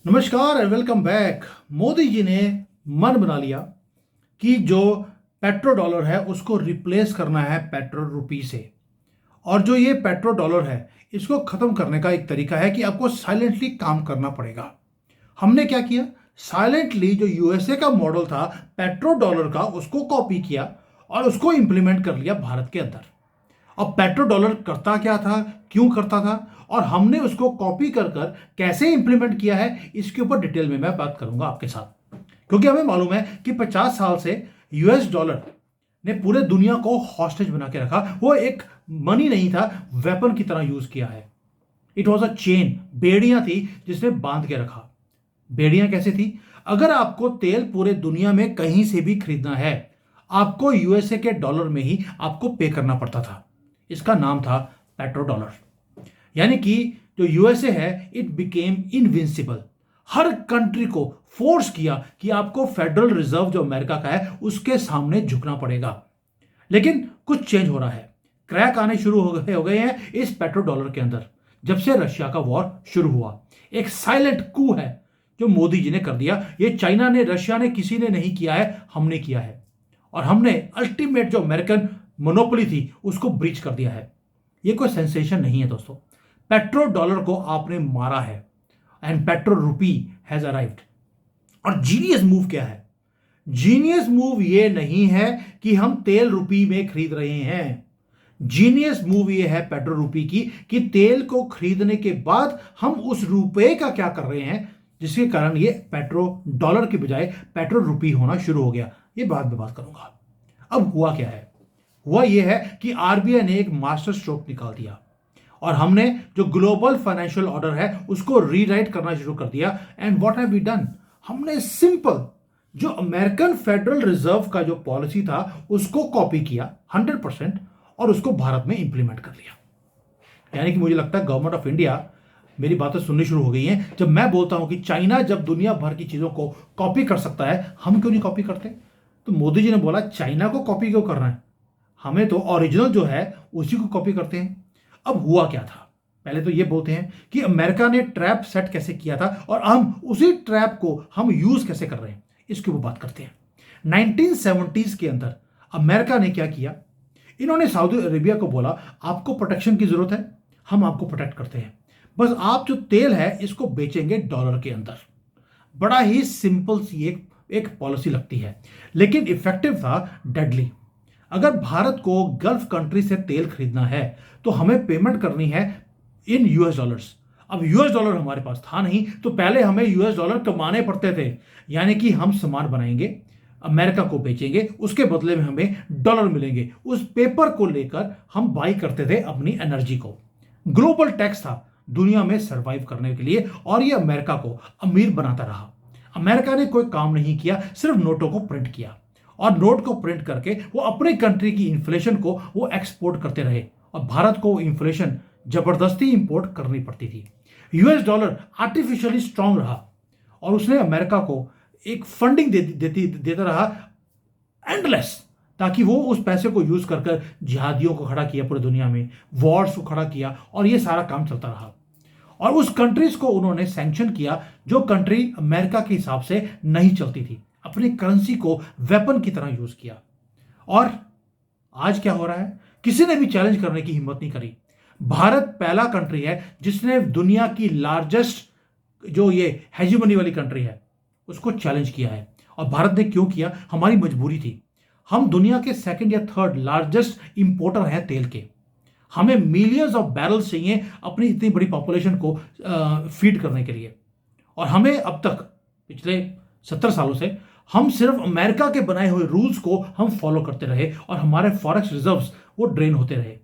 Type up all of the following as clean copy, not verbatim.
नमस्कार and welcome back. Modi ji ने मन बना लिया कि जो पेट्रो डॉलर है उसको रिप्लेस करना है पेट्रो रुपी से। और जो ये पेट्रो डॉलर है इसको खत्म करने का एक तरीका है कि आपको साइलेंटली काम करना पड़ेगा। हमने क्या किया, साइलेंटली जो यूएसए का मॉडल था पेट्रो डॉलर का उसको कॉपी किया और उसको इंप्लीमेंट कर लिया भारत के अंदर। अब पेट्रो डॉलर करता क्या था, क्यों करता था और हमने उसको कॉपी कर कर कैसे इंप्लीमेंट किया है, इसके ऊपर डिटेल में मैं बात करूंगा आपके साथ। क्योंकि हमें मालूम है कि 50 साल से यूएस डॉलर ने पूरे दुनिया को हॉस्टेज बना के रखा। वो एक मनी नहीं था, वेपन की तरह यूज किया है। इट वॉज अ चेन, बेड़ियां थी जिसने बांध के रखा। बेड़ियां कैसे थी? अगर आपको तेल पूरे दुनिया में कहीं से भी खरीदना है, आपको यूएसए के डॉलर में ही आपको पे करना पड़ता था। इसका नाम था पेट्रो डॉलर। यानी कि जो यूएसए है it became invincible. Her country को फोर्स किया कि आपको फेडरल रिजर्व जो अमेरिका का है उसके सामने झुकना पड़ेगा। लेकिन कुछ चेंज हो रहा है, क्रैक आने शुरू हो गए हैं इस पेट्रो डॉलर के अंदर। जब से रशिया का वॉर शुरू हुआ, एक साइलेंट कू है जो मोदी जी ने कर दिया। ये चाइना ने, रशिया ने, किसी ने नहीं किया है, हमने किया है। और हमने अल्टीमेट जो अमेरिकन मोनोपोली थी उसको ब्रीच कर दिया है। ये कोई सेंसेशन नहीं है दोस्तों। पेट्रो डॉलर को आपने मारा है and petro rupee has arrived. और जीनियस मूव क्या है? जीनियस मूव ये नहीं है कि हम तेल रुपी में खरीद रहे हैं। जीनियस मूव ये है पेट्रो रुपी की कि तेल को खरीदने के बाद हम उस रुपए का क्या कर रहे हैं, जिसके कारण ये पेट्रो डॉलर के बजाय पेट्रो रुपी होना शुरू हो गया। ये बाद में बात करूंगा। अब हुआ क्या है? हुआ यह है कि आरबीआई ने एक मास्टर स्ट्रोक निकाल दिया और हमने जो ग्लोबल फाइनेंशियल ऑर्डर है उसको रीराइट करना शुरू कर दिया। And what have we done? हमने सिंपल जो अमेरिकन फेडरल रिजर्व का जो पॉलिसी था उसको कॉपी किया 100% और उसको भारत में इंप्लीमेंट कर लिया। यानी कि मुझे लगता है गवर्नमेंट ऑफ इंडिया मेरी बातें सुननी शुरू हो गई हैं। जब मैं बोलता हूं कि चाइना जब दुनिया भर की चीजों को कॉपी कर सकता है, हम क्यों नहीं कॉपी करते? तो मोदी जी ने बोला चाइना को कॉपी क्यों करना है, हमें तो ओरिजिनल जो है उसी को कॉपी करते हैं। अब हुआ क्या था? पहले तो ये बोलते हैं कि अमेरिका ने ट्रैप सेट कैसे किया था और हम उसी ट्रैप को हम यूज कैसे कर रहे हैं, इसके ऊपर बात करते हैं। 1970s के अंदर अमेरिका ने क्या किया? इन्होंने सऊदी अरेबिया को बोला आपको प्रोटेक्शन की जरूरत है, हम आपको प्रोटेक्ट करते हैं, बस आप जो तेल है इसको बेचेंगे डॉलर के अंदर। बड़ा ही सिंपल सी एक पॉलिसी लगती है, लेकिन इफेक्टिव था, डेडली। अगर भारत को गल्फ कंट्री से तेल खरीदना है तो हमें पेमेंट करनी है इन यूएस डॉलर्स। अब यूएस डॉलर हमारे पास था नहीं, तो पहले हमें यूएस डॉलर कमाने पड़ते थे। यानी कि हम सामान बनाएंगे, अमेरिका को बेचेंगे, उसके बदले में हमें डॉलर मिलेंगे। उस पेपर को लेकर हम बाई करते थे अपनी एनर्जी को। ग्लोबल टैक्स था दुनिया में सरवाइव करने के लिए और ये अमेरिका को अमीर बनाता रहा। अमेरिका ने कोई काम नहीं किया, सिर्फ नोटों को प्रिंट किया और नोट को प्रिंट करके वो अपने कंट्री की इन्फ्लेशन को वो एक्सपोर्ट करते रहे और भारत को इन्फ्लेशन जबरदस्ती इंपोर्ट करनी पड़ती थी। यूएस डॉलर आर्टिफिशियली स्ट्रांग रहा और उसने अमेरिका को एक फंडिंग देता रहा एंडलेस, ताकि वो उस पैसे को यूज कर कर जिहादियों को खड़ा किया पूरी दुनिया में, वॉर्स को खड़ा किया और ये सारा काम चलता रहा। और उस कंट्रीज को उन्होंने सैंक्शन किया जो कंट्री अमेरिका के हिसाब से नहीं चलती थी, अपनी करेंसी को वेपन की तरह यूज किया। और आज क्या हो रहा है? किसी ने भी चैलेंज करने की हिम्मत नहीं करी। भारत पहला कंट्री है जिसने दुनिया की लार्जेस्ट जो ये हेजिमनी वाली कंट्री है उसको चैलेंज किया है। और भारत ने क्यों किया? हमारी मजबूरी थी। हम दुनिया के सेकंड या थर्ड लार्जेस्ट इंपोर्टर हैं तेल के। हमें मिलियंस ऑफ बैरल्स चाहिए अपनी इतनी बड़ी पॉपुलेशन को फीड करने के लिए। और हमें अब तक पिछले 70 सालों से हम सिर्फ अमेरिका के बनाए हुए रूल्स को हम फॉलो करते रहे और हमारे फॉरेक्स रिजर्व्स वो ड्रेन होते रहे।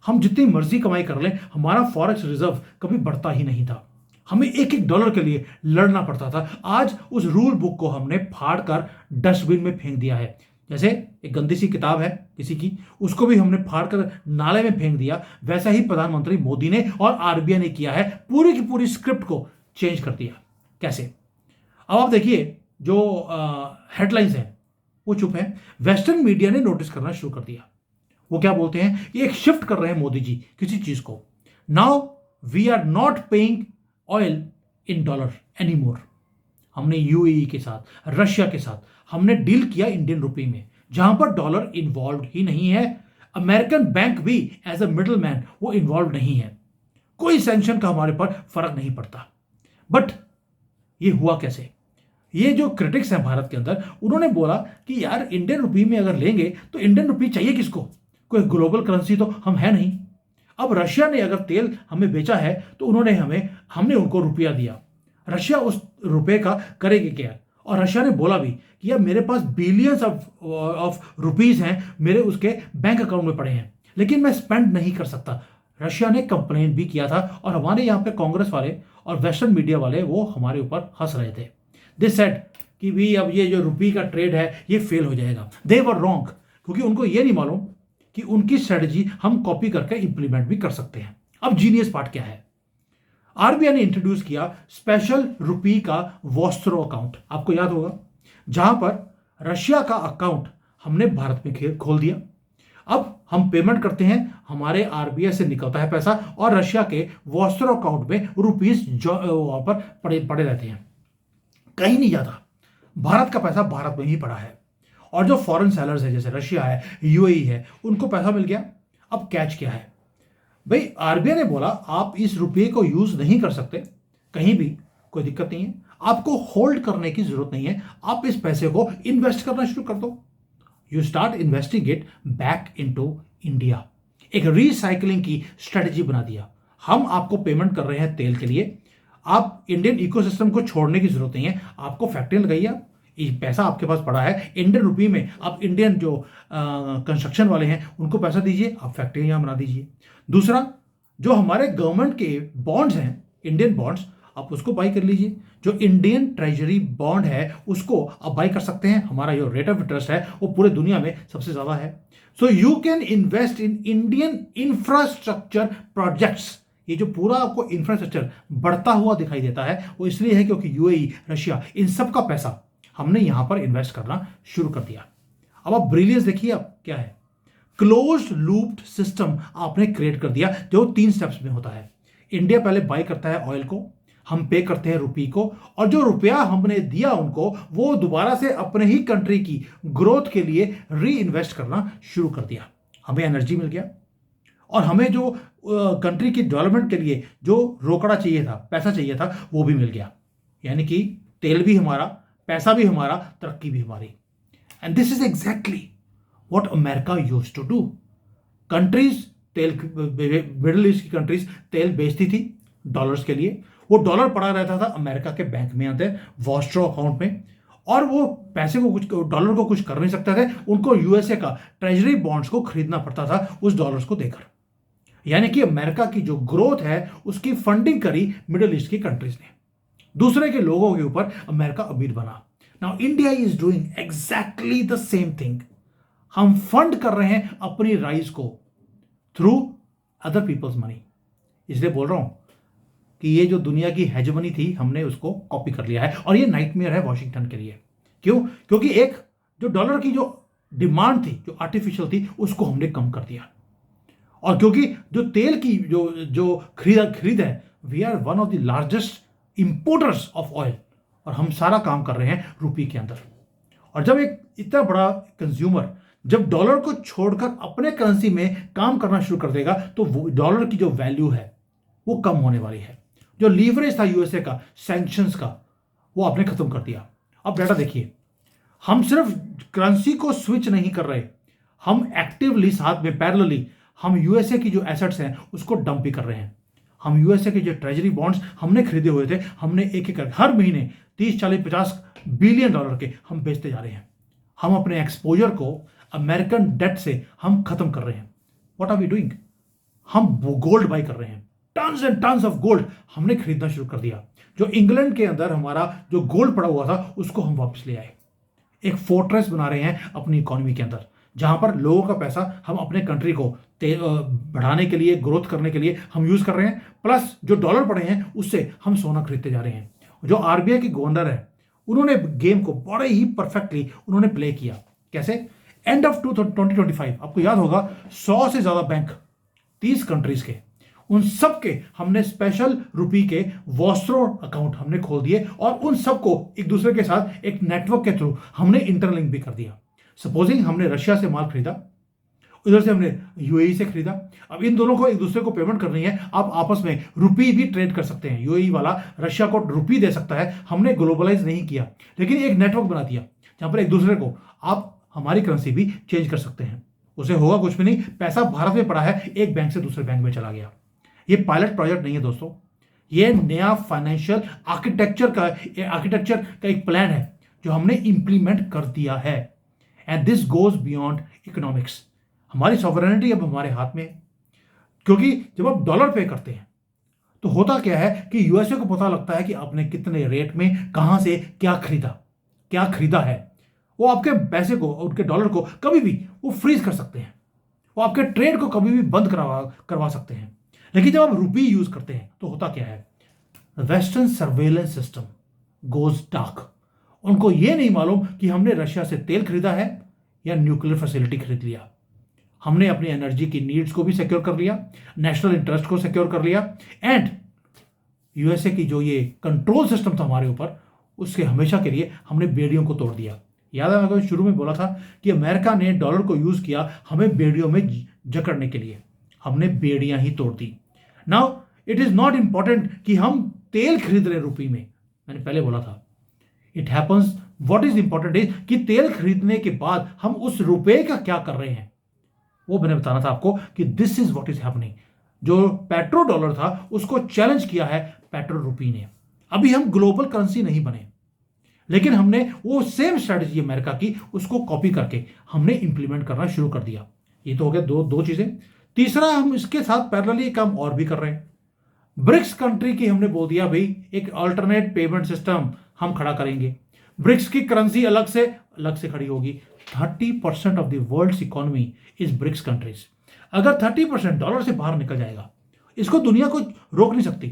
हम जितनी मर्जी कमाई कर लें, हमारा फॉरेक्स रिजर्व कभी बढ़ता ही नहीं था। हमें एक एक डॉलर के लिए लड़ना पड़ता था। आज उस रूल बुक को हमने फाड़ कर डस्टबिन में फेंक दिया है। जैसे एक गंदी सी किताब है किसी की, उसको भी हमने फाड़ कर नाले में फेंक दिया, वैसा ही प्रधानमंत्री मोदी ने और आरबीआई ने किया है। पूरी की पूरी स्क्रिप्ट को चेंज कर दिया। कैसे? अब आप देखिए, जो हेडलाइंस हैं वो चुप है। वेस्टर्न मीडिया ने नोटिस करना शुरू कर दिया। वो क्या बोलते हैं कि एक शिफ्ट कर रहे हैं मोदी जी किसी चीज को। Now we are not paying oil in dollar any more. हमने यूएई के साथ, रशिया के साथ हमने डील किया इंडियन रुपी में, जहां पर डॉलर इन्वॉल्व ही नहीं है। अमेरिकन बैंक भी एज अ मिडल मैन वो इन्वॉल्व नहीं है। कोई सैंक्शन का हमारे पर फर्क नहीं पड़ता। बट ये हुआ कैसे? ये जो क्रिटिक्स हैं भारत के अंदर, उन्होंने बोला कि यार इंडियन रुपी में अगर लेंगे तो इंडियन रुपी चाहिए किसको? कोई ग्लोबल करेंसी तो हम है नहीं। अब रशिया ने अगर तेल हमें बेचा है तो हमने उनको रुपया दिया। रशिया उस रुपए का करेगी क्या? और रशिया ने बोला भी कि यार मेरे पास बिलियंस ऑफ रुपीज हैं, मेरे उसके बैंक अकाउंट में पड़े हैं, लेकिन मैं स्पेंड नहीं कर सकता। रशिया ने कंप्लेन भी किया था और हमारे यहाँ पे कांग्रेस वाले और वेस्टर्न मीडिया वाले वो हमारे ऊपर हंस रहे थे। दे सेड कि भी अब ये जो रुपी का ट्रेड है ये फेल हो जाएगा। दे वर रॉन्ग, क्योंकि उनको ये नहीं मालूम कि उनकी स्ट्रेटजी हम कॉपी करके इंप्लीमेंट भी कर सकते हैं। अब जीनियस पार्ट क्या है? आरबीआई ने इंट्रोड्यूस किया स्पेशल रुपी का वॉस्त्रो अकाउंट। आपको याद होगा, जहां पर रशिया का अकाउंट हमने भारत में खोल दिया। अब हम पेमेंट करते हैं, हमारे आरबीआई से निकलता है पैसा और रशिया के वॉस्त्रो अकाउंट में रुपीज वहां पर पड़े रहते हैं, कहीं नहीं जाता। भारत का पैसा भारत में ही पड़ा है। और जो फॉरेन सेलर्स है जैसे रशिया है, यूएई है, उनको पैसा मिल गया। अब कैच क्या है भाई? आरबीआई ने बोला आप इस रुपये को यूज नहीं कर सकते कहीं भी, कोई दिक्कत नहीं है, आपको होल्ड करने की जरूरत नहीं है, आप इस पैसे को इन्वेस्ट करना शुरू कर दो। You start investing it back into India. एक रिसाइकलिंग की स्ट्रेटजी बना दिया। हम आपको पेमेंट कर रहे हैं तेल के लिए, आप इंडियन इकोसिस्टम को छोड़ने की जरूरत नहीं है, आपको फैक्ट्री लगाइए, ये पैसा आपके पास पड़ा है इंडियन रुपी में, आप इंडियन जो कंस्ट्रक्शन वाले हैं उनको पैसा दीजिए, आप फैक्ट्री यहां बना दीजिए। दूसरा, जो हमारे गवर्नमेंट के बॉन्ड्स हैं, इंडियन बॉन्ड्स, आप उसको बाई कर लीजिए। जो इंडियन ट्रेजरी बॉन्ड है उसको आप बाई कर सकते हैं। हमारा जो रेट ऑफ इंटरेस्ट है वो पूरे दुनिया में सबसे ज्यादा है। So you can invest in Indian infrastructure projects. ये जो पूरा आपको इंफ्रास्ट्रक्चर बढ़ता हुआ दिखाई देता है वो इसलिए है क्योंकि यूएई, रशिया, इन सब का पैसा हमने यहां पर इन्वेस्ट करना शुरू कर दिया। अब आप ब्रिलियंस देखिए, अब क्या है? क्लोज्ड लूप्ड सिस्टम आपने क्रिएट कर दिया जो 3 स्टेप्स में होता है। इंडिया पहले बाय करता है ऑयल को, हम पे करते हैं रुपी को, और जो रुपया हमने दिया उनको वो दोबारा से अपने ही कंट्री की ग्रोथ के लिए री इन्वेस्ट करना शुरू कर दिया। हमें एनर्जी मिल गया और हमें जो कंट्री की डेवलपमेंट के लिए जो रोकड़ा चाहिए था, पैसा चाहिए था, वो भी मिल गया। यानी कि तेल भी हमारा, पैसा भी हमारा, तरक्की भी हमारी। And this is exactly what America used to do. Countries तेल, मिडिल ईस्ट की कंट्रीज तेल बेचती थी डॉलर्स के लिए, वो डॉलर पड़ा रहता था अमेरिका के बैंक में अंदर वॉस्ट्रो अकाउंट में, और वो पैसे को कुछ, डॉलर को कुछ कर नहीं सकते थे, उनको यूएसए का ट्रेजरी बॉन्ड्स को खरीदना पड़ता था उस डॉलर्स को देकर। यानी कि अमेरिका की जो ग्रोथ है उसकी फंडिंग करी मिडिल ईस्ट की कंट्रीज ने, दूसरे के लोगों के ऊपर अमेरिका अमीर बना। Now India is doing exactly the same thing. हम फंड कर रहे हैं अपनी राइज को थ्रू अदर पीपल्स मनी। इसलिए बोल रहा हूं कि ये जो दुनिया की हेजमनी थी हमने उसको कॉपी कर लिया है, और ये नाइटमेयर है वॉशिंगटन के लिए। क्यों? क्योंकि एक जो डॉलर की जो डिमांड थी, जो आर्टिफिशियल थी, उसको हमने कम कर दिया। और क्योंकि जो तेल की जो खरीद है, we are one of the largest importers of oil, और हम सारा काम कर रहे हैं रुपी के अंदर। और जब एक इतना बड़ा कंज्यूमर जब डॉलर को छोड़कर अपने करेंसी में काम करना शुरू कर देगा तो डॉलर की जो वैल्यू है वो कम होने वाली है। जो लीवरेज था यूएसए का, सैंक्शंस का, वो आपने खत्म कर दिया। अब डाटा देखिए, हम सिर्फ करेंसी को स्विच नहीं कर रहे, हम एक्टिवली साथ में पैरेलली हम यूएसए की जो एसेट्स हैं उसको डंप भी कर रहे हैं। हम यूएसए के जो ट्रेजरी बॉन्ड्स हमने खरीदे हुए थे, हमने एक एक हर महीने 30, 40, 50 बिलियन डॉलर के हम बेचते जा रहे हैं। हम अपने एक्सपोजर को अमेरिकन डेट से हम खत्म कर रहे हैं। What are we doing? हम गोल्ड बाई कर रहे हैं, tons and tons of gold हमने खरीदना शुरू कर दिया। जो इंग्लैंड के अंदर हमारा जो गोल्ड पड़ा हुआ था उसको हम वापस ले आए। एक फोर्ट्रेस बना रहे हैं अपनी इकोनॉमी के अंदर, जहां पर लोगों का पैसा हम अपने कंट्री को बढ़ाने के लिए, ग्रोथ करने के लिए हम यूज कर रहे हैं, प्लस जो डॉलर पड़े हैं उससे हम सोना खरीदते जा रहे हैं। जो आरबीआई की गवर्नर है उन्होंने गेम को बड़े ही परफेक्टली उन्होंने प्ले किया। कैसे? एंड ऑफ 2025 आपको याद होगा 100 से ज्यादा बैंक 30 कंट्रीज के, उन सब के हमने स्पेशल रुपी के वॉस्ट्रो अकाउंट हमने खोल दिए और उन सबको एक दूसरे के साथ एक नेटवर्क के थ्रू हमने इंटरलिंक भी कर दिया। सपोजिंग हमने रशिया से माल खरीदा, उधर से हमने यूएई से खरीदा, अब इन दोनों को एक दूसरे को पेमेंट करनी है, आप आपस में रुपी भी ट्रेड कर सकते हैं। यूएई वाला रशिया को रुपी दे सकता है, हमने ग्लोबलाइज नहीं किया लेकिन एक नेटवर्क बना दिया जहां पर एक दूसरे को आप हमारी करेंसी भी चेंज कर सकते हैं। उसे होगा कुछ भी नहीं, पैसा भारत में पड़ा है, एक बैंक से दूसरे बैंक में चला गया। ये पायलट प्रोजेक्ट नहीं है दोस्तों, ये नया फाइनेंशियल आर्किटेक्चर का एक प्लान है जो हमने इंप्लीमेंट कर दिया है। And this goes beyond economics. हमारी सॉवरेनिटी अब हमारे हाथ में है, क्योंकि जब आप डॉलर पे करते हैं तो होता क्या है कि यूएसए को पता लगता है कि आपने कितने रेट में कहां से क्या खरीदा है। वो आपके पैसे को, उनके डॉलर को कभी भी वो फ्रीज कर सकते हैं, वो आपके ट्रेड को कभी भी बंद करवा सकते हैं। लेकिन जब आप रुपी यूज करते हैं तो होता क्या है, western surveillance system goes dark. उनको ये नहीं मालूम कि हमने रशिया से तेल खरीदा है या न्यूक्लियर फैसिलिटी खरीद लिया। हमने अपनी एनर्जी की नीड्स को भी सिक्योर कर लिया, नेशनल इंटरेस्ट को सिक्योर कर लिया, एंड यूएसए की जो ये कंट्रोल सिस्टम था हमारे ऊपर, उसके हमेशा के लिए हमने बेड़ियों को तोड़ दिया। याद है, मैं शुरू में बोला था कि अमेरिका ने डॉलर को यूज किया हमें बेड़ियों में जकड़ने के लिए, हमने बेड़ियां ही तोड़ दी। Now it is not important कि हम तेल खरीद रहे रुपये में, मैंने पहले बोला था it happens, what is important is कि तेल खरीदने के बाद हम उस रुपए का क्या कर रहे हैं, वो मैंने बताना था आपको कि this is what is happening. जो पेट्रो डॉलर था उसको चैलेंज किया है पेट्रो रुपी ने। अभी हम ग्लोबल करेंसी नहीं बने, लेकिन हमने वो सेम स्ट्रेटजी अमेरिका की उसको कॉपी करके हमने इंप्लीमेंट करना शुरू कर दिया। ये तो हो गया दो चीजें। तीसरा, हम इसके साथ पैरेलली काम और भी कर रहे हैं। ब्रिक्स कंट्री की हमने बोल दिया भाई एक अल्टरनेट पेमेंट सिस्टम हम खड़ा करेंगे। ब्रिक्स की करेंसी अलग से खड़ी होगी। 30% of the world's economy is BRICS countries. अगर 30% डॉलर से बाहर निकल जाएगा, इसको दुनिया को रोक नहीं सकती।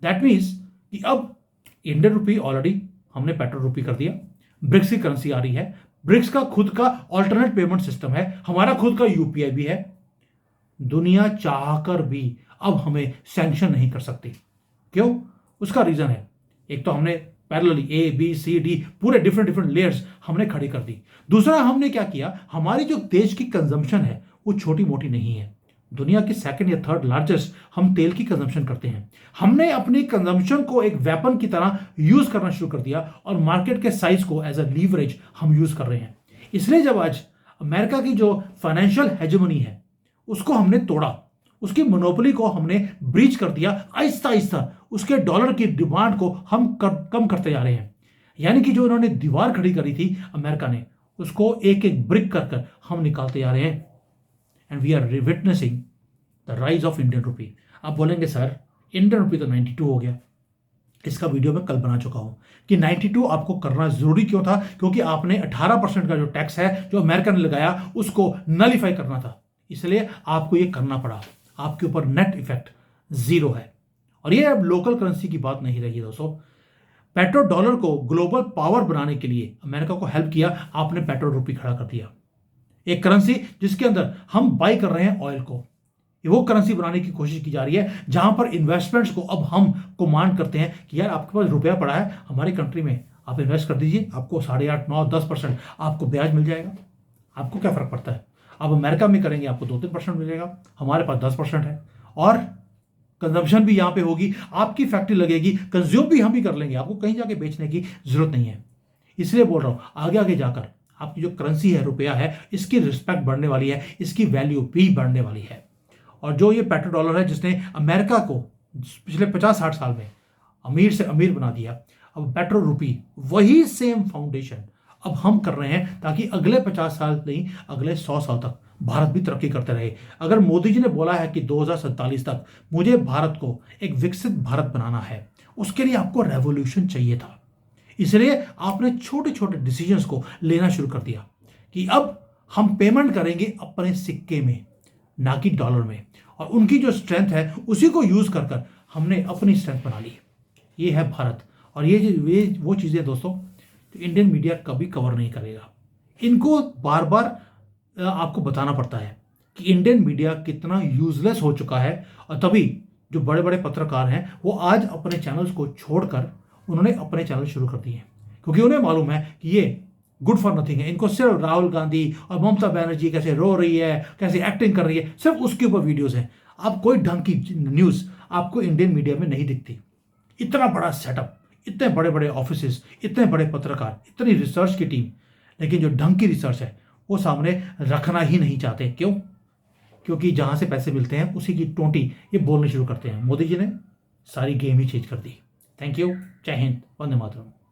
दैट मीन्स कि अब इंडियन रुपी ऑलरेडी हमने पेट्रो रुपी कर दिया, ब्रिक्स की करेंसी आ रही है, ब्रिक्स का खुद का ऑल्टरनेट पेमेंट सिस्टम है, हमारा खुद का यूपीआई भी है। दुनिया चाहकर भी अब हमें सैंक्शन नहीं कर सकती। क्यों? उसका रीजन है, एक तो हमने parallelly A B C D पूरे डिफरेंट लेयर्स हमने खड़ी कर दी। दूसरा, हमने क्या किया, हमारी जो देश की कंजम्पशन है वो छोटी मोटी नहीं है। दुनिया की सेकंड या थर्ड लार्जेस्ट हम तेल की कंजम्पशन करते हैं। हमने अपनी कंजम्पशन को एक वेपन की तरह यूज करना शुरू कर दिया और मार्केट के साइज को एज अ लीवरेज हम यूज कर रहे हैं। इसलिए जब आज अमेरिका की जो फाइनेंशियल हेजेमनी है उसको हमने तोड़ा, उसकी मोनोपोली को हमने ब्रीच कर दिया, आहिस्ता आहिस्ता उसके डॉलर की डिमांड को हम कम करते जा रहे हैं। यानी कि जो इन्होंने दीवार खड़ी करी थी अमेरिका ने, उसको एक एक ब्रिक कर हम निकालते जा रहे हैं। And we are witnessing the rise of Indian rupee. आप बोलेंगे सर इंडियन रुपी तो 92 हो गया। इसका वीडियो मैं कल बना चुका हूं कि 92 आपको करना जरूरी क्यों था, क्योंकि आपने 18% का जो टैक्स है जो अमेरिका ने लगाया उसको नलीफाई करना था, इसलिए आपको ये करना पड़ा। आपके ऊपर नेट इफेक्ट 0 है। और ये अब लोकल करेंसी की बात नहीं रही दोस्तों। पेट्रो डॉलर को ग्लोबल पावर बनाने के लिए अमेरिका को हेल्प किया, आपने पेट्रो रुपी खड़ा कर दिया, एक करेंसी जिसके अंदर हम बाई कर रहे हैं ऑयल को। ये वो करेंसी बनाने की कोशिश की जा रही है जहां पर इन्वेस्टमेंट्स को अब हम कमांड करते हैं कि यार आपके पास रुपया पड़ा है हमारी कंट्री में, आप इन्वेस्ट कर दीजिए, आपको 8.5, 9, 10% आपको ब्याज मिल जाएगा। आपको क्या फर्क पड़ता है, आप अमेरिका में करेंगे आपको 2-3% मिलेगा, हमारे पास 10% है। और कंजम्पशन भी यहां पे होगी, आपकी फैक्ट्री लगेगी, कंज्यूम भी हम ही कर लेंगे, आपको कहीं जाके बेचने की जरूरत नहीं है। इसलिए बोल रहा हूं आगे आगे जाकर आपकी जो करेंसी है रुपया है, इसकी रिस्पेक्ट बढ़ने वाली है, इसकी वैल्यू भी बढ़ने वाली है। और जो ये पेट्रो डॉलर है जिसने अमेरिका को पिछले 50-60 साल में अमीर से अमीर बना दिया, अब पेट्रो रुपी वही सेम फाउंडेशन अब हम कर रहे हैं ताकि अगले 50 साल नहीं, अगले 100 साल तक भारत भी तरक्की करते रहे। अगर मोदी जी ने बोला है कि 2047 तक मुझे भारत को एक विकसित भारत बनाना है, उसके लिए आपको रेवोल्यूशन चाहिए था। इसलिए आपने छोटे छोटे डिसीजंस को लेना शुरू कर दिया कि अब हम पेमेंट करेंगे अपने सिक्के में, ना कि डॉलर में। और उनकी जो स्ट्रेंथ है उसी को यूज कर हमने अपनी स्ट्रेंथ बना ली। ये है भारत। और ये वो चीजें दोस्तों तो इंडियन मीडिया कभी कवर नहीं करेगा। इनको बार बार आपको बताना पड़ता है कि इंडियन मीडिया कितना यूजलेस हो चुका है। और तभी जो बड़े बड़े पत्रकार हैं वो आज अपने चैनल्स को छोड़कर उन्होंने अपने चैनल शुरू कर दिए, क्योंकि उन्हें मालूम है कि ये गुड फॉर नथिंग है। इनको सिर्फ राहुल गांधी और ममता बनर्जी कैसे रो रही है, कैसे एक्टिंग कर रही है, सिर्फ उसके ऊपर वीडियोस हैं। अब कोई ढंग की न्यूज़ आपको इंडियन मीडिया में नहीं दिखती। इतना बड़ा सेटअप, इतने बड़े बड़े ऑफिसेस, इतने बड़े पत्रकार, इतनी रिसर्च की टीम, लेकिन जो ढंग की रिसर्च है वो सामने रखना ही नहीं चाहते। क्यों? क्योंकि जहां से पैसे मिलते हैं उसी की टोंटी ये बोलने शुरू करते हैं। मोदी जी ने सारी गेम ही चेंज कर दी। Thank you. जय हिंद। वंदे मातरम।